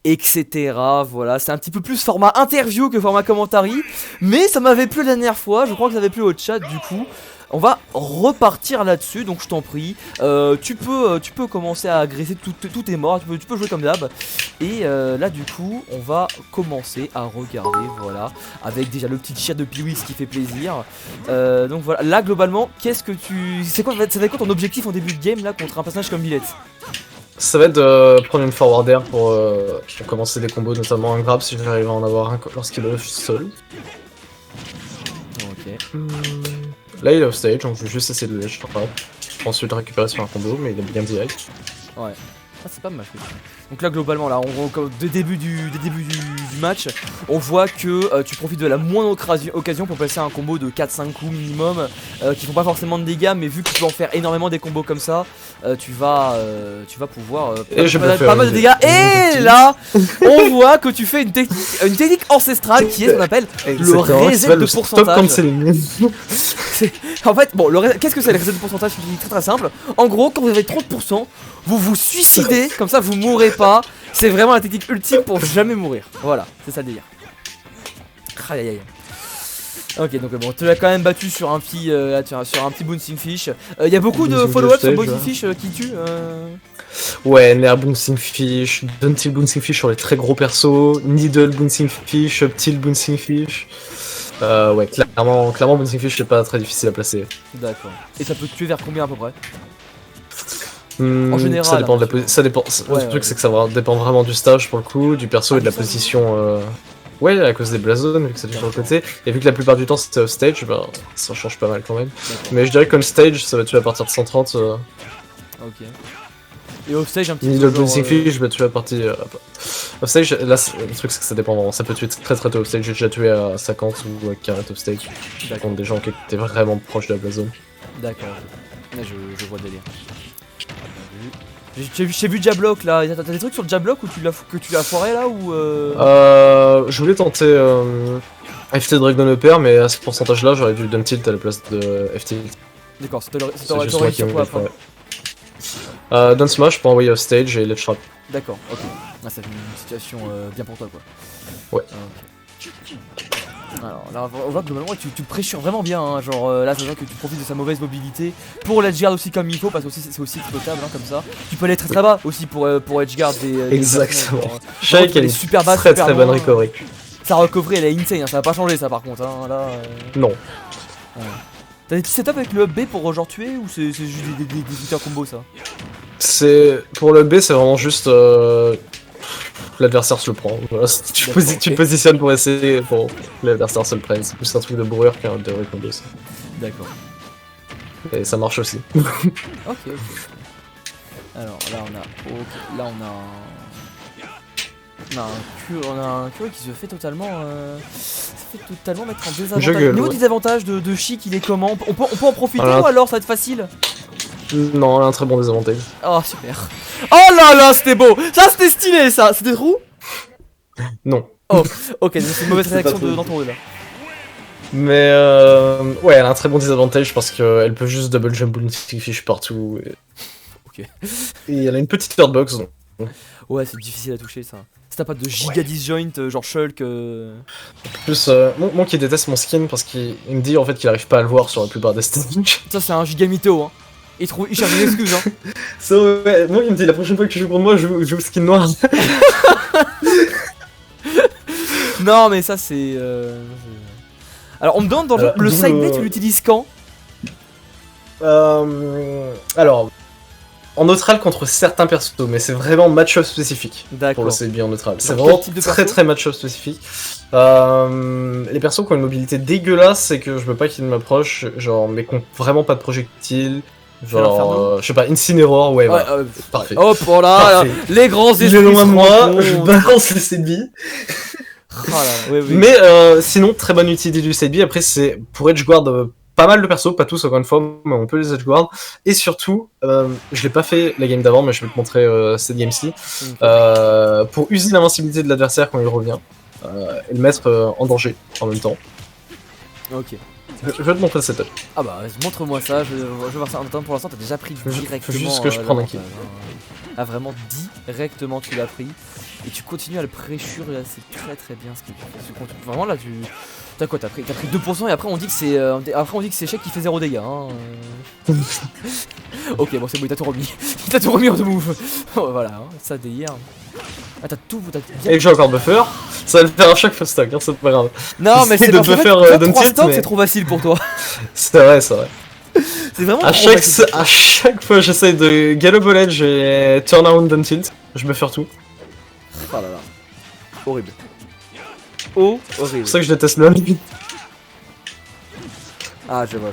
etc. Voilà, c'est un petit peu plus format interview que format commentary, mais ça m'avait plu la dernière fois, je crois que ça avait plu au chat, du coup on va repartir là-dessus, donc je t'en prie. Tu peux commencer à agresser tout est mort, tu peux jouer comme d'hab. Et là du coup on va commencer à regarder, voilà, avec déjà le petit chat de Piwix qui fait plaisir. Donc voilà, là globalement, qu'est-ce que tu... ça va être quoi ton objectif en début de game là contre un personnage comme Villette? Ça va être de prendre une forward air pour commencer des combos, notamment un grab si j'arrive à en avoir un lorsqu'il est seul. Ok. Là il est off stage, donc je vais juste essayer de lâcher. Ensuite récupérer sur un combo, mais il est bien direct. Ouais. Ah, c'est pas mal. Donc là globalement là dès début du match, on voit que tu profites de la moindre occasion pour passer un combo de 4-5 coups minimum qui font pas forcément de dégâts, mais vu que tu peux en faire énormément des combos comme ça, tu vas pouvoir pas mal de dégâts. Et là on voit que tu fais une technique ancestrale qui est ce qu'on appelle le reset de pourcentage. En fait bon, qu'est-ce que c'est le reset de pourcentage? C'est très simple. En gros, quand vous avez 30%, vous vous suicidez, comme ça vous mourrez pas. C'est vraiment la technique ultime pour jamais mourir. Voilà, c'est ça le délire. Aïe aïe aïe. Ok, donc bon, tu l'as quand même battu sur un petit, sur un petit Bouncing Fish. Il y a beaucoup de follow-up sur Bouncing Fish qui tue. Ouais, Nair Bouncing Fish, Duntil Bouncing Fish sur les très gros persos, Needle Bouncing Fish, Uptil Bouncing Fish. Ouais, clairement Bouncing Fish c'est pas très difficile à placer. D'accord. Et ça peut tuer vers combien à peu près? En général, ça dépend de la position. Ça dépend. Le truc c'est que ça dépend vraiment du stage pour le coup, du perso et de la position. Ouais, à cause des blazones, vu que ça tue sur le côté. Et vu que la plupart du temps c'était off stage, bah ça change pas mal quand même. Mais je dirais qu'on stage ça va tuer à partir de 130. Ok. Et off stage un petit peu. Needle Bouncing Fish, je vais tuer à partir. Off stage, là le truc c'est que ça dépend vraiment. Ça peut tuer très tôt off stage. J'ai déjà tué à 50 ou à 40 off stage. Contre des gens qui étaient vraiment proches de la blazone. D'accord. Mais je vois le délire. J'ai vu Jablock là, t'as des trucs sur le Jablock que tu l'as foiré là ou Je voulais tenter FT Dragon Upper, mais à ce pourcentage là j'aurais dû Dumtilt à la place de FT. D'accord, t'aurais réussi sur quoi après? Down Smash pour envoyer off stage et Left Trap. D'accord, ok. Ah, ça fait une situation bien pour toi quoi. Ouais. Okay. Alors là on voit que globalement tu pressures vraiment bien hein, genre là ça veut dire que tu profites de sa mauvaise mobilité pour l'edgeguard aussi comme il faut parce que c'est aussi exploitable hein, comme ça. Tu peux aller très bas aussi pour edgeguard des exactement. Shake elle est super basse, très bonne recovery. Sa recovery elle est insane hein, ça va pas changer ça par contre hein, là non. Ouais. T'as des petits setups avec le up B pour genre tuer ou c'est juste des hitter combos ça? C'est pour le B c'est vraiment juste l'adversaire se le prend, voilà. Tu positionnes pour essayer pour que l'adversaire se le prenne, c'est plus un truc de brûleur qu'un de recombo. D'accord. Et ça marche aussi. Ok. Alors là on a un Curie qui se fait totalement mettre en désavantage. Niveau désavantage de Chic, il est comment? On peut en profiter ou alors ça va être facile? Non, elle a un très bon désavantage. Oh super. Oh là là, c'était beau. Ça c'était stylé ça. C'était roux? Non. Oh, ok, c'est une mauvaise réaction d'Anton là. Mais ouais, elle a un très bon désavantage parce qu'elle peut juste double jump Bouncing Fish partout. Ok. Et elle a une petite hurtbox. Ouais, c'est difficile à toucher ça. Si t'as pas de giga disjoint, genre Shulk. En plus, moi qui déteste mon skin parce qu'il me dit en fait qu'il arrive pas à le voir sur la plupart des stages. Ça, c'est un giga mytho, hein. Il cherche une excuse, hein. Ça, ouais, moi il me dit la prochaine fois que tu joues contre moi, je joue skin noir. Non, mais ça, c'est. Alors, on me demande dans le sideplay, tu l'utilises quand? Alors. En neutral contre certains persos, mais c'est vraiment match-up spécifique pour le CB en neutral. C'est vraiment très match-up spécifique. Les persos qui ont une mobilité dégueulasse, c'est que je veux pas qu'ils m'approchent, genre, mais qui ont vraiment pas de projectiles. Genre, je sais pas, Incineroar, ouais, voilà. Parfait. Hop, voilà, les grands esprits. Il est loin de moi, je balance le CB. Oh là, oui. Mais sinon, très bonne utilité du CB. Après, c'est pour edgeguard. Pas mal de persos, pas tous encore une fois, mais on peut les edgeguard. Et surtout, je l'ai pas fait la game d'avant, mais je vais te montrer cette game-ci. Pour user l'invincibilité de l'adversaire quand il revient, et le mettre en danger en même temps. Ok. Je vais te montrer le setup. Ah bah, montre-moi ça, je vais voir ça en même temps. Pour l'instant, t'as déjà pris directement. Faut juste que je prenne un kill. Ah, vraiment 10 Directement tu l'as pris. Et tu continues à le pressure, là c'est très bien ce qu'il fait. Vraiment là tu... T'as quoi, t'as pris 2% et après on dit que c'est Shake qui fait 0 dégâts hein. Ok bon c'est bon, il t'a tout remis. Il t'a tout remis en deux move. Voilà, hein, ça délire. Ah t'as tout, bien... Et que j'ai encore buffer, ça va le faire à chaque fois stock, hein, c'est pas grave. Non mais c'est de buffer d'un tilt, mais... c'est trop facile pour toi. C'est vrai. C'est vraiment à chaque fois j'essaie de Gallop Edge et turn around d'un tilt, je buffer tout. Oh là là. Horrible. Horrible. C'est pour ça que je déteste le limite. Ah je vois.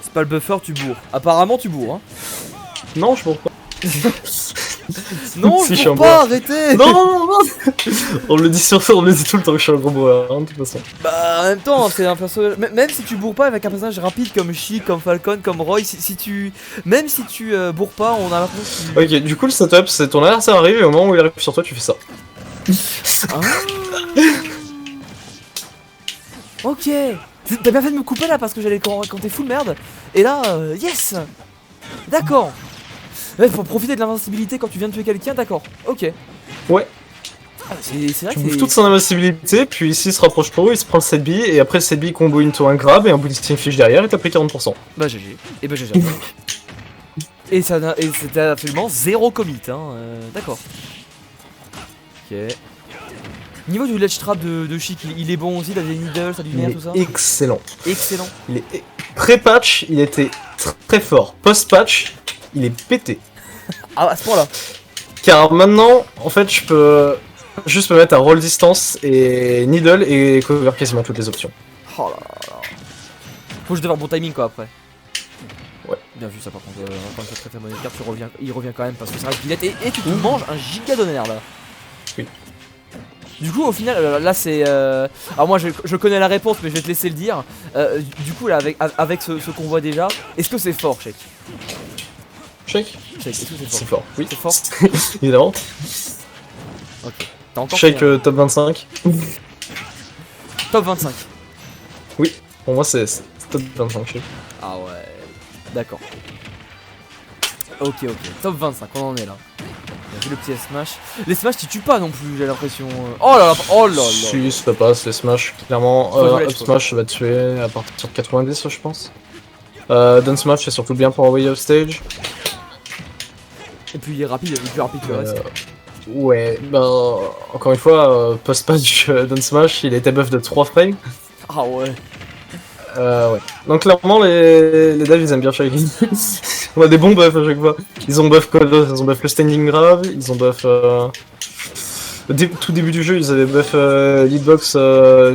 C'est pas le buffer, tu bourres. Apparemment tu bourres hein. Non je bourre pas. Non si je bourre pas, arrêtez. Non on le dit tout le temps que je suis un gros bourreur hein, de toute façon. Bah en même temps c'est un personnage. Même si tu bourres pas avec un personnage rapide comme Sheik, comme Falcon, comme Roy, même si tu bourres pas, on a l'impression que Ok, du coup le setup c'est ton adversaire arrive et au moment où il arrive sur toi tu fais ça. Ah. Ok. T'as bien fait de me couper là parce que j'allais quand t'es full merde. Et là, yes. D'accord. Ouais, faut profiter de l'invincibilité quand tu viens de tuer quelqu'un, d'accord. Ok. Ouais. Ah, c'est vrai tu bouffes toute son invincibilité, puis ici il se rapproche trop, il se prend le 7 billes, et après le 7 billes combo into un grab et un boosting fish derrière et t'as pris 40%. Bah GG. Et bah GG. Et c'était absolument zéro commit, hein. D'accord. Ok. Niveau du ledge trap de Sheik, il est bon aussi, t'as des needles, t'as du nerf, tout ça. Excellent. Excellent. Il est pré-patch, il était très fort. Post-patch, il est pété. Ah, à ce point-là. Car maintenant, en fait, je peux juste me mettre à roll distance et needle et cover quasiment toutes les options. Oh là là. Faut que je devais un bon timing quoi après. Ouais. Bien vu ça par contre, quand tu as très bonne carte, il revient quand même parce que ça reste Villette et tu te manges un giga d'honneur là. Oui. Du coup au final là c'est alors moi je connais la réponse mais je vais te laisser le dire. Du coup là avec ce qu'on voit déjà, est-ce que c'est fort Shake? Shake, est-ce que c'est fort? Oui. C'est fort. Évidemment. Ok. T'as encore Shake top 25. Top 25. Oui, pour moi c'est top 25 Shake. Ah ouais. D'accord. Ok. Top 25, on en est là. J'ai vu le petit smash. Les smash tu tues pas non plus, j'ai l'impression. Oh là là. Si, ça passe, les smash, clairement. Up smash ça va tuer à partir de 90 je pense. Down smash c'est surtout bien pour envoyer off stage. Et puis il est rapide, il est plus rapide que le reste. Ouais, bah encore une fois, post-patch down smash il était buff de 3 frames. Ah ouais. Ouais. Donc clairement les devs ils aiment bien Shake. On a des bons buffs à chaque fois. Ils ont buff le standing grab, ils ont buff tout début du jeu ils avaient buff leadbox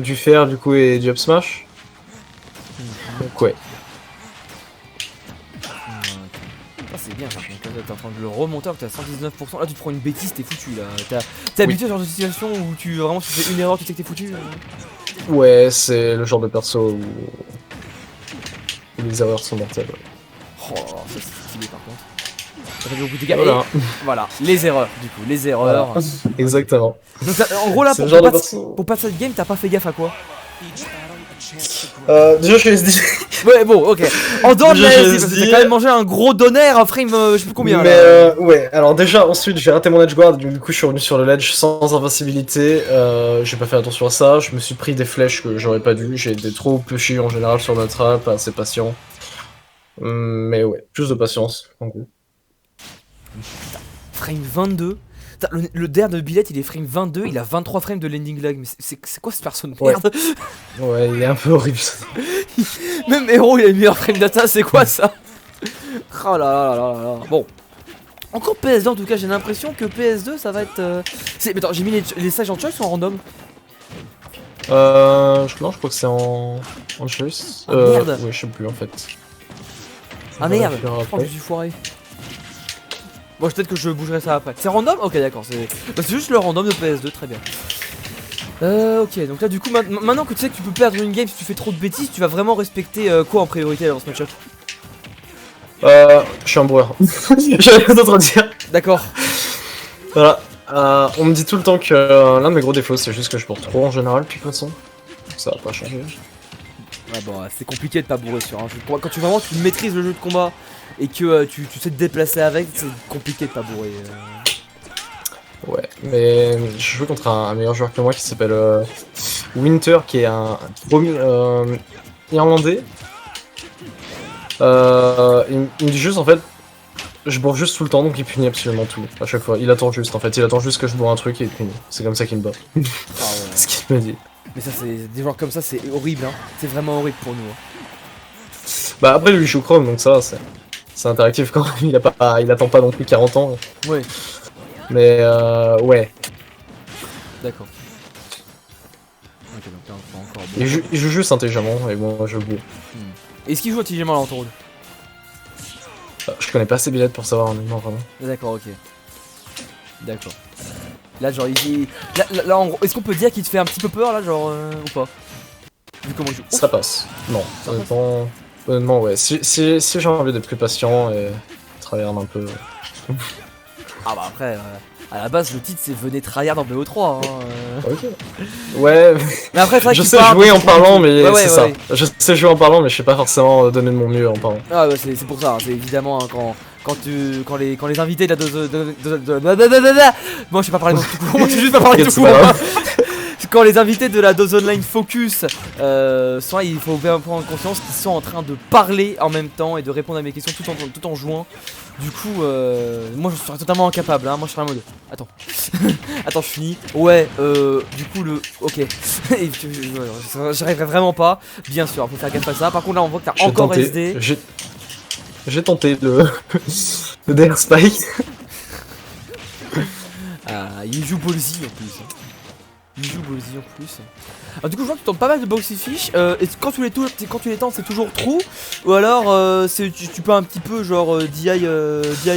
du fer du coup et du up smash. Donc ouais. C'est bien ça, t'es en train de le remonter, t'es à 119%, là tu te prends une bêtise, t'es foutu là. T'es habitué à ce genre de situation où tu fais une erreur, tu sais que t'es foutu. Ouais, c'est le genre de perso où les erreurs sont mortelles. Oh, ça c'est stylé par contre. Ça fait beaucoup de dégâts. Voilà, les erreurs du coup, les erreurs. Voilà. Exactement. Donc en gros là, pour passer cette game, t'as pas fait gaffe à quoi? Déjà je suis SD. Ouais bon ok. En dehors de la SD, parce que t'as quand même mangé un gros donner, un frame je sais plus combien. Mais ouais, alors déjà ensuite j'ai raté mon edge guard, du coup je suis revenu sur le ledge sans invincibilité, j'ai pas fait attention à ça, je me suis pris des flèches que j'aurais pas dû, j'ai été trop pushy en général sur notre trap, pas assez patient. Mais ouais, plus de patience en gros. Frame 22. Le DR de Billet il est frame 22, il a 23 frames de landing lag, mais c'est quoi cette personne de merde? Ouais, il est un peu horrible. Même Hero il a une meilleure frame data, c'est quoi ça? Oh là là là là. Bon. Encore PS2 en tout cas, j'ai l'impression que PS2 ça va être... Mais attends, j'ai mis les sages en choice ou en random? Non, je crois que c'est en choice. Ah merde. Ouais, je sais plus en fait. Ah merde, je crois que je suis foiré. Bon, peut-être que je bougerai ça après. C'est random? Ok, d'accord. C'est juste le random de PS2, très bien. Ok, donc là, du coup, maintenant que tu sais que tu peux perdre une game si tu fais trop de bêtises, tu vas vraiment respecter quoi en priorité dans ce match-up? Je suis un brouillard. J'avais rien d'autre à dire. D'accord. Voilà. On me dit tout le temps que l'un de mes gros défauts, c'est juste que je bourre trop en général, de toute façon. Ça va pas changer. Ouais, bon, c'est compliqué de pas bourrer sur un jeu de combat. Quand tu maîtrises le jeu de combat et que tu sais te déplacer avec, c'est compliqué de pas bourrer. Ouais, mais je joue contre un meilleur joueur que moi qui s'appelle Winter, qui est un irlandais. Il me dit juste en fait, je bourre juste tout le temps, donc il punit absolument tout à chaque fois. Il attend juste en fait, il attend juste que je bourre un truc et il punit. C'est comme ça qu'il me bat. Ah ouais. Ce qu'il me dit. Mais ça, c'est des joueurs comme ça, c'est horrible, hein. C'est vraiment horrible pour nous. Hein. Bah après lui il joue Chrome, donc ça c'est interactif quand même. Il attend pas non plus 40 ans. Ouais. Mais ouais. D'accord. Ok, donc là, on encore il joue juste intelligemment et moi je bourre. Est-ce qu'il joue intelligemment à l'entour? Je connais pas assez Billette pour savoir honnêtement vraiment. D'accord, ok. D'accord. Là, genre, là en gros, est-ce qu'on peut dire qu'il te fait un petit peu peur, là, genre, ou pas? Vu comment il joue. Ça passe. Non, honnêtement, ouais. Si j'ai envie d'être plus patient et tryhard un peu. Ah bah après, à la base, le titre c'est Venez tryhard dans BO3. Hein, Ok. Ouais. Mais après, je sais jouer en parlant, mais c'est ça. Je sais jouer en parlant, mais je sais pas forcément donner de mon mieux en parlant. Ah ouais, c'est pour ça. Hein, c'est évidemment hein, quand les invités de la bon, je sais pas parler tout court. Moi, je sais juste pas parler tout court. Quand les invités de la Dose Online Focus sont là, il faut bien prendre conscience qu'ils sont en train de parler en même temps et de répondre à mes questions tout en jouant. Du coup, moi je serais totalement incapable, hein. Moi je serais en mode. Attends, attends, je finis. Ouais, du coup, ok. J'arriverai vraiment pas. Bien sûr, faut faire gaffe à ça. Par contre, là, on voit que t'as encore SD. J'ai tenté le DR Spike. Il joue Ballsy en plus. Il joue Ballsy en plus. Alors, du coup, je vois que tu tentes pas mal de Boxy Fish. Et quand tu les tentes, c'est toujours trou. Ou alors, tu peux un petit peu genre DI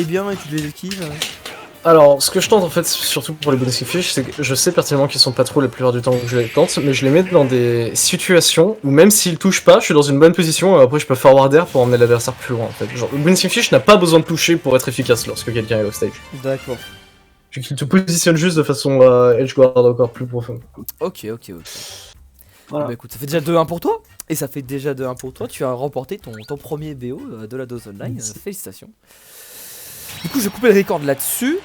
bien et tu les esquives. Alors, ce que je tente en fait, surtout pour les Boxy Fish, c'est que je sais pertinemment qu'ils sont pas trop la plupart du temps que je les tente, mais je les mets dans des situations où même s'ils touchent pas, je suis dans une bonne position et après je peux forwarder pour emmener l'adversaire plus loin en fait. Genre, le Boxy Fish n'a pas besoin de toucher pour être efficace lorsque quelqu'un est off stage. D'accord. Qu'il te positionne juste de façon à edgeguard encore plus profonde. Ok. Voilà. Bah écoute, ça fait déjà 2-1 pour toi. Et ça fait déjà 2-1 pour toi. Tu as remporté ton premier BO de la Dose Online. Félicitations. Du coup, je vais couper le record là-dessus.